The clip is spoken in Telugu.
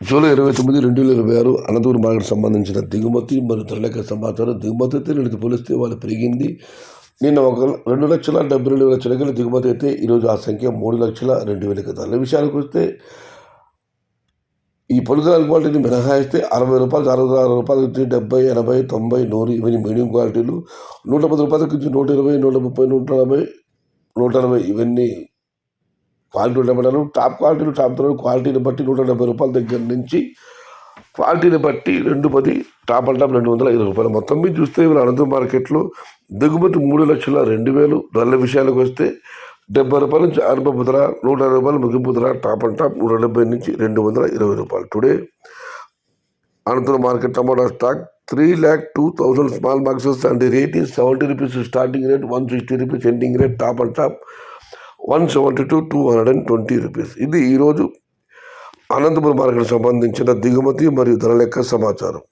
జూలై 29, 2026 అనంతపురం మార్కెట్ సంబంధించిన దిగుమతి మరియు ధర లెక్క సమాచారం. దిగుమతి అయితే నిన్నటి పోలిస్తే వాళ్ళు పెరిగింది. నిన్న 2,72,000 దిగుమతి అయితే ఈరోజు ఆ సంఖ్య 3,02,000. ధరల విషయానికి వస్తే ఈ పొలికల్ క్వాలిటీని మినహాయిస్తే ₹60, ₹66 నుంచి 70, 80, 90, 100 ఇవన్నీ మీడియం క్వాలిటీలు. ₹110 నుంచి 120, 130, 140, 160 ఇవన్నీ క్వాలిటీ టమాటాలు. టాప్ క్వాలిటీలు టాప్ ధరలు క్వాలిటీని బట్టి ₹170 దగ్గర నుంచి క్వాలిటీని బట్టి 210, టాప్ అండ్ టాప్ ₹220. మొత్తం మీద చూస్తే ఇవాళ అనంతపురం మార్కెట్లో దిగుమతి 3,02,000. ధరల విషయానికి వస్తే ₹70 నుంచి ఆరంభపు ధర, ₹120 ముగింపు ధర, టాప్ అండ్ టాప్ ₹170 నుంచి ₹220. Today Anantapuram market tomato stock 3,02,000 small boxes and rate is ₹70 starting rate, ₹160 ending rate, top and top ₹172, ₹220. ఇది ఈరోజు అనంతపురం మార్కెట్ సంబంధించిన దిగుమతి మరియు ధర లెక్క సమాచారం.